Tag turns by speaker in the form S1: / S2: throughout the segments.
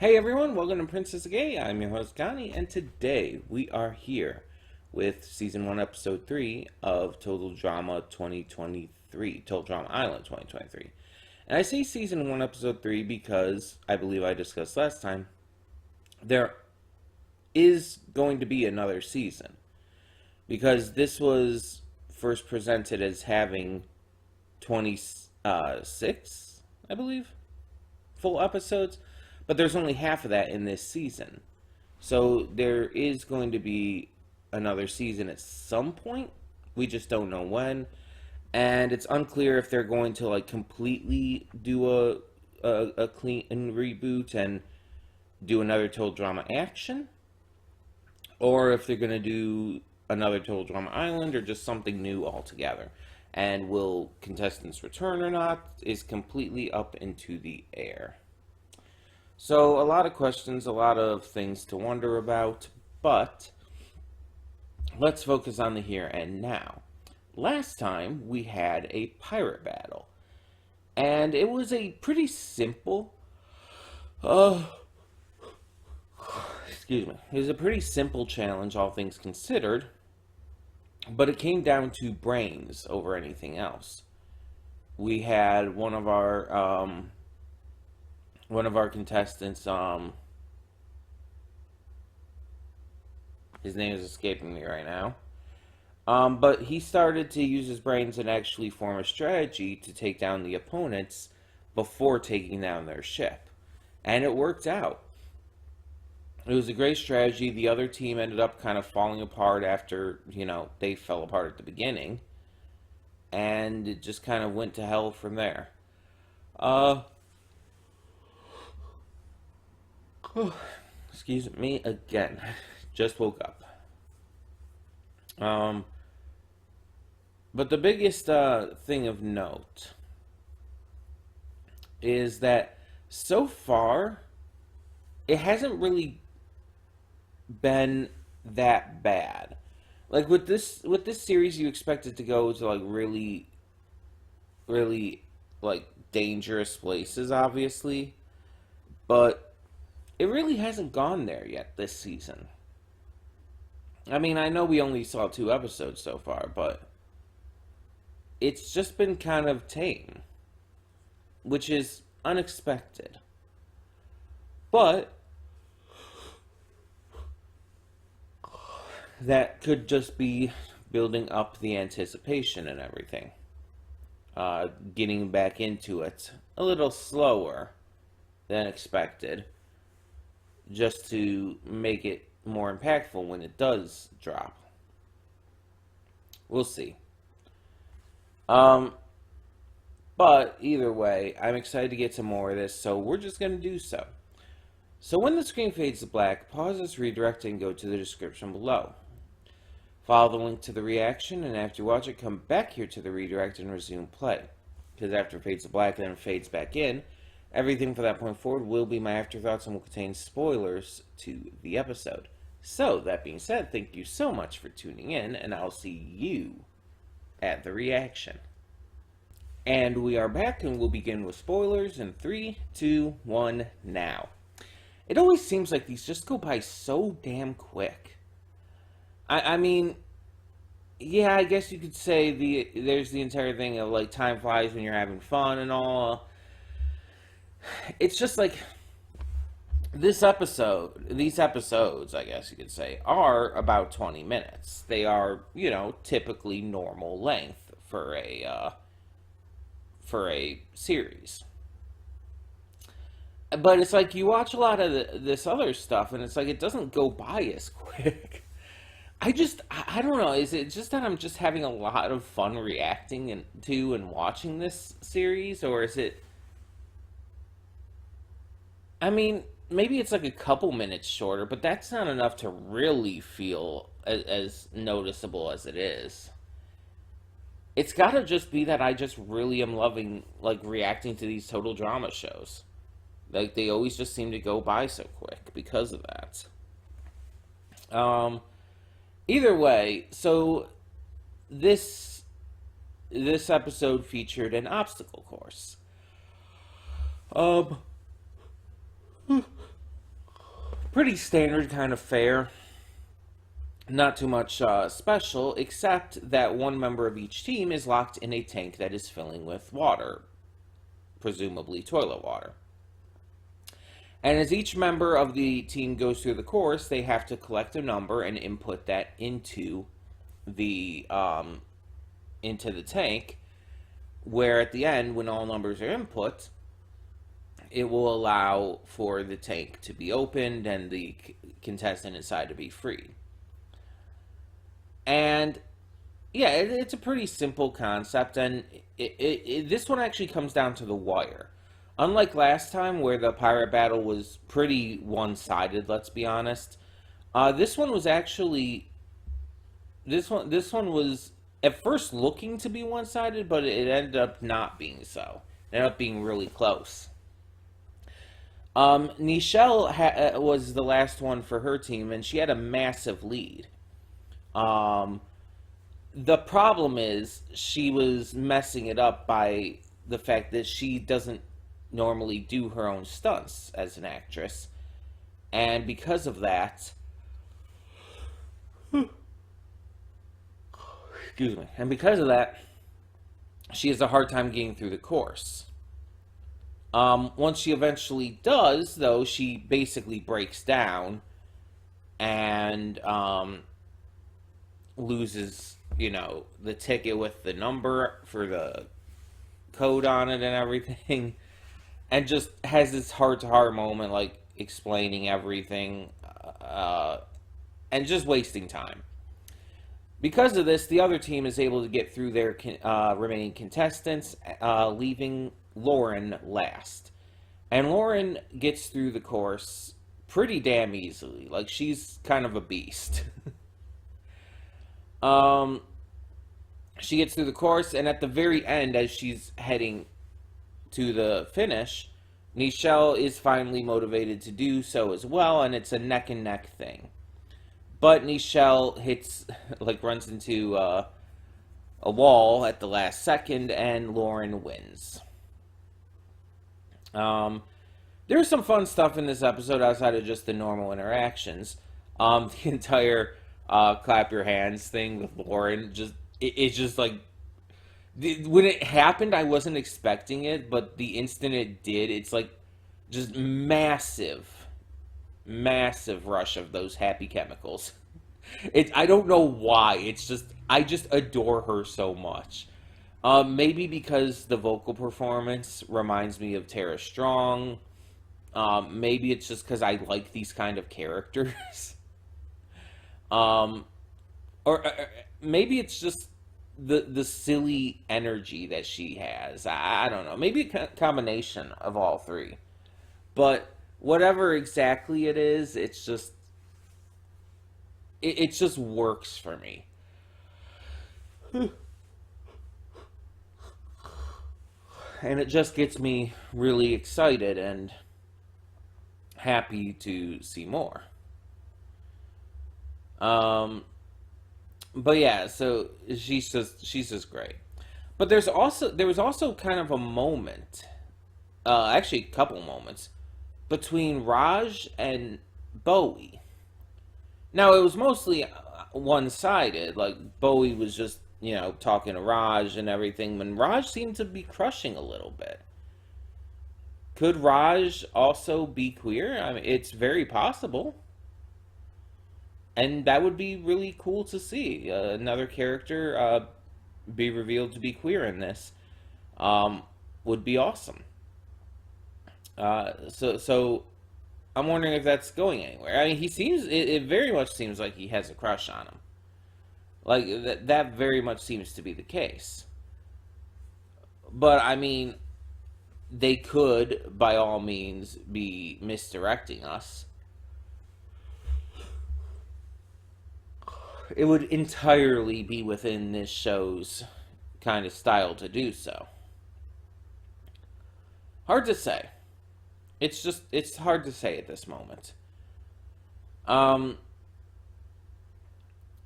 S1: Hey everyone, welcome to Princess Gay. I'm your host Connie, and today we are here with Season 1, Episode 3 of Total Drama 2023, Total Drama Island 2023. And I say Season 1, Episode 3 because I believe I discussed last time, there is going to be another season. Because this was first presented as having 26, I believe, full episodes. But there's only half of that in this season. So there is going to be another season at some point. We just don't know when. And it's unclear if they're going to completely do a clean reboot and do another Total Drama Action. Or if they're going to do another Total Drama Island or just something new altogether. And will contestants return or not is completely up into the air. So, a lot of questions, a lot of things to wonder about, but let's focus on the here and now. Last time, we had a pirate battle, and it was a pretty simple, it was a pretty simple challenge, all things considered, but it came down to brains over anything else. We had one of our contestants, his name is escaping me right now, but he started to use his brains and actually form a strategy to take down the opponents before taking down their ship. And it worked out. It was a great strategy. The other team ended up kind of falling apart after, they fell apart at the beginning. And it just kind of went to hell from there. Excuse me again. Just woke up. But the biggest thing of note is that so far it hasn't really been that bad. Like with this series, you expect it to go to really, really dangerous places, obviously, but it really hasn't gone there yet this season. I mean, I know we only saw 2 episodes so far, but it's just been kind of tame, which is unexpected. But that could just be building up the anticipation and everything. Getting back into it a little slower than expected, just to make it more impactful when it does drop. We'll see. But either way, I'm excited to get to more of this, so we're just going to do so. So when the screen fades to black, pause this redirect and go to the description below. Follow the link to the reaction, and after you watch it, come back here to the redirect and resume play. Because after it fades to black and then it fades back in, everything from that point forward will be my afterthoughts and will contain spoilers to the episode. So, that being said, thank you so much for tuning in, and I'll see you at the reaction. And we are back, and we'll begin with spoilers in 3, 2, 1, now. It always seems like these just go by so damn quick. I mean, yeah, I guess you could say there's the entire thing of time flies when you're having fun and all. It's just these episodes, I guess you could say, are about 20 minutes. They are, typically normal length for a series. But it's you watch a lot of this other stuff, and it's it doesn't go by as quick. I don't know, is it just that I'm just having a lot of fun reacting to and watching this series, or is it... I mean, maybe it's a couple minutes shorter, but that's not enough to really feel as noticeable as it is. It's gotta just be that I just really am loving, reacting to these total drama shows. They always just seem to go by so quick because of that. Either way, so this episode featured an obstacle course. Pretty standard kind of fare. Not too much special, except that one member of each team is locked in a tank that is filling with water, presumably toilet water. And as each member of the team goes through the course, they have to collect a number and input that the into the tank. Where at the end, when all numbers are input, it will allow for the tank to be opened and the contestant inside to be freed. And yeah, it's a pretty simple concept, and this one actually comes down to the wire. Unlike last time, where the pirate battle was pretty one-sided, let's be honest, this one was actually this one was at first looking to be one-sided, but it ended up not being so. It ended up being really close. Nichelle was the last one for her team, and she had a massive lead. The problem is she was messing it up by the fact that she doesn't normally do her own stunts as an actress. And because of that, excuse me, and because of that, she has a hard time getting through the course. Once she eventually does, though, she basically breaks down and loses, the ticket with the number for the code on it and everything, and just has this heart-to-heart moment, like, explaining everything, and just wasting time. Because of this, the other team is able to get through their remaining contestants, leaving Lauren last. And Lauren gets through the course pretty damn easily. Like, she's kind of a beast. She gets through the course, and at the very end, as she's heading to the finish, Nichelle is finally motivated to do so as well, and it's a neck-and-neck thing. But Nichelle runs into a wall at the last second, and Lauren wins. There's some fun stuff in this episode outside of just the normal interactions. The entire clap your hands thing with Lauren, it's just like, when it happened, I wasn't expecting it, but the instant it did, it's like just massive rush of those happy chemicals. I don't know why. It's just, I just adore her so much. Maybe because the vocal performance reminds me of Tara Strong. Maybe it's just because I like these kind of characters. Or maybe it's just the silly energy that she has. I don't know. Maybe a combination of all three. But whatever exactly it is, it's just it just works for me. And it just gets me really excited and happy to see more. But yeah, so she's just great. But there was also kind of a moment, actually a couple moments, between Raj and Bowie. Now, it was mostly one-sided. Like, Bowie was just, talking to Raj and everything, when Raj seemed to be crushing a little bit. Could Raj also be queer? I mean, it's very possible. And that would be really cool to see. Another character be revealed to be queer in this. Would be awesome. So I'm wondering if that's going anywhere. I mean, it very much seems like he has a crush on him. Like, that very much seems to be the case. But, I mean, they could, by all means, be misdirecting us. It would entirely be within this show's kind of style to do so. Hard to say. It's hard to say at this moment.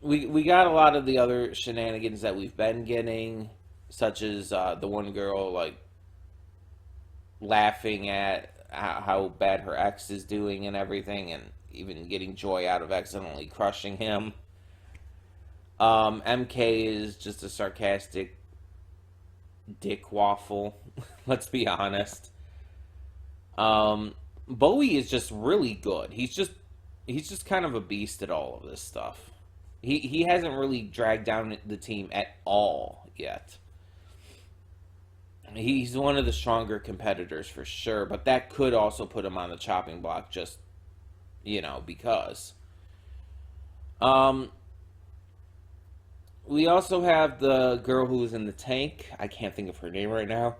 S1: We got a lot of the other shenanigans that we've been getting, such as the one girl, like, laughing at how bad her ex is doing and everything, and even getting joy out of accidentally crushing him. MK is just a sarcastic dick waffle. Let's be honest. Bowie is just really good. He's just kind of a beast at all of this stuff. He hasn't really dragged down the team at all yet. He's one of the stronger competitors for sure, but that could also put him on the chopping block just, because. We also have the girl who is in the tank. I can't think of her name right now.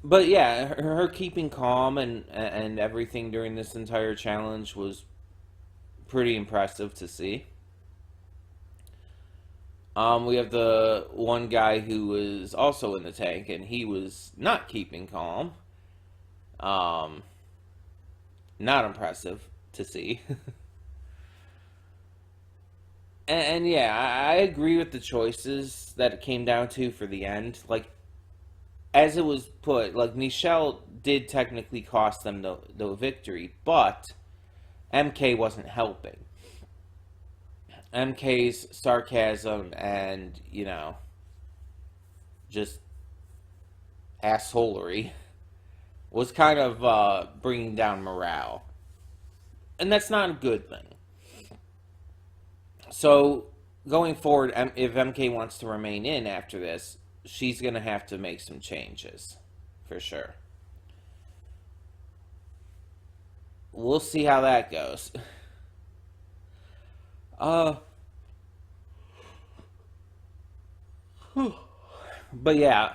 S1: But yeah, her keeping calm and everything during this entire challenge was pretty impressive to see. We have the one guy who was also in the tank, and he was not keeping calm. Not impressive to see. and yeah, I agree with the choices that it came down to for the end. Like, as it was put, like, Nichelle did technically cost them the victory, but MK wasn't helping. MK's sarcasm and, just assholery was kind of bringing down morale. And that's not a good thing. So, going forward, if MK wants to remain in after this, she's going to have to make some changes, for sure. We'll see how that goes. But yeah.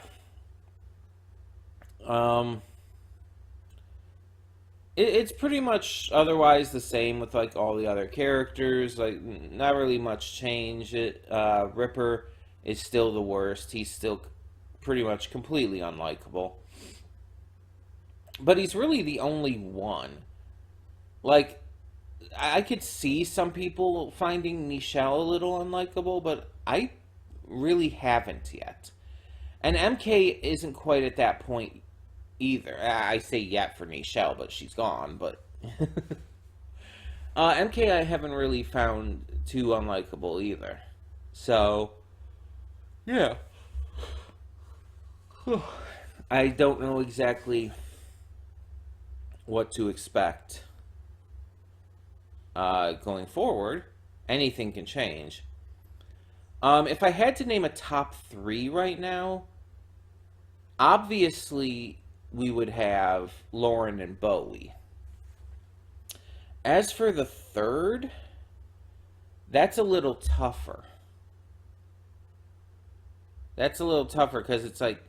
S1: It's pretty much otherwise the same with, like, all the other characters. Like, not really much change. Ripper is still the worst. He's still pretty much completely unlikable. But he's really the only one. Like, I could see some people finding Nichelle a little unlikable, but I really haven't yet. And MK isn't quite at that point either. I say yet for Nichelle, but she's gone. But MK I haven't really found too unlikable either. So, yeah. I don't know exactly what to expect going forward. Anything can change. If I had to name a top 3 right now, obviously we would have Lauren and Bowie. As for the third, that's a little tougher. That's a little tougher because it's like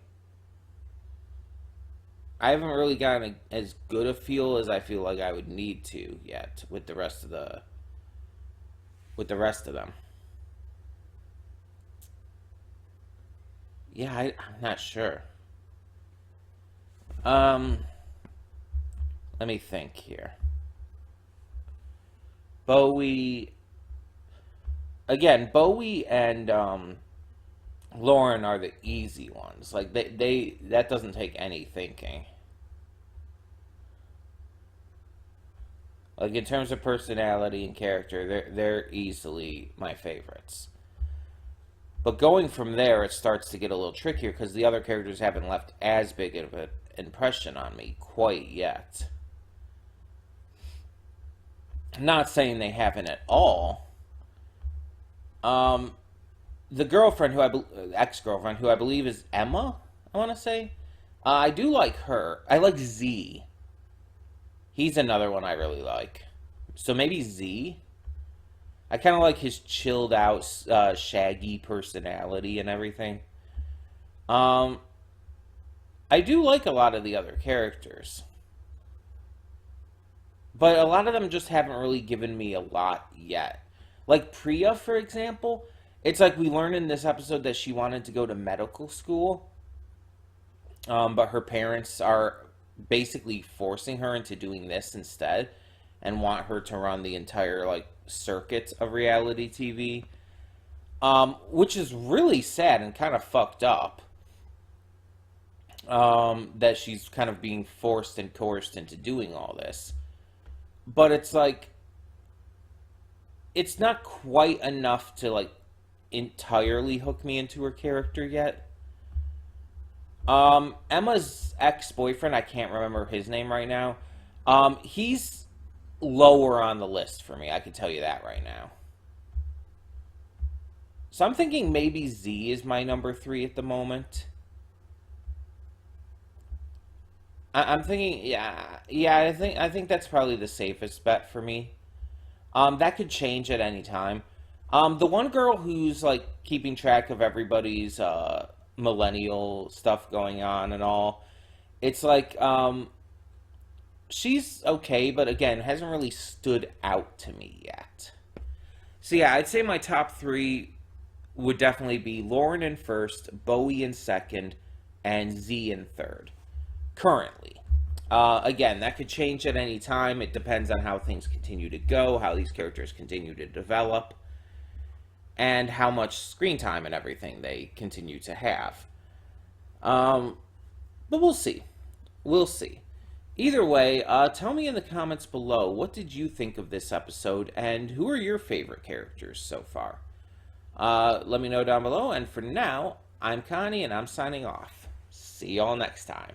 S1: I haven't really gotten as good a feel as I feel like I would need to yet with the rest of them. Yeah, I'm not sure. Let me think here. Bowie and Lauren are the easy ones. Like they that doesn't take any thinking. Like, in terms of personality and character, they're easily my favorites. But going from there, it starts to get a little trickier because the other characters haven't left as big of an impression on me quite yet. Not saying they haven't at all. The girlfriend ex-girlfriend who I believe is Emma, I want to say. I do like her. I like Z. He's another one I really like. So maybe Z. I kind of like his chilled out, shaggy personality and everything. I do like a lot of the other characters. But a lot of them just haven't really given me a lot yet. Like Priya, for example. It's like we learned in this episode that she wanted to go to medical school. But her parents are basically forcing her into doing this instead. And want her to run the entire, like, circuit of reality TV. Which is really sad and kind of fucked up. that she's kind of being forced and coerced into doing all this. But it's like, it's not quite enough to like entirely hook me into her character yet. Emma's ex-boyfriend, I can't remember his name right now. He's lower on the list for me, I can tell you that right now. So I'm thinking maybe Z is my number 3 at the moment. I'm thinking, yeah. I think that's probably the safest bet for me. That could change at any time. The one girl who's like keeping track of everybody's millennial stuff going on and all, it's like she's okay, but again, hasn't really stood out to me yet. So yeah, I'd say my top 3 would definitely be Lauren in first, Bowie in second, and Z in third. Currently. Again, that could change at any time. It depends on how things continue to go, how these characters continue to develop, and how much screen time and everything they continue to have. But we'll see. We'll see. Either way, tell me in the comments below, what did you think of this episode, and who are your favorite characters so far? Let me know down below, and for now, I'm Connie, and I'm signing off. See y'all next time.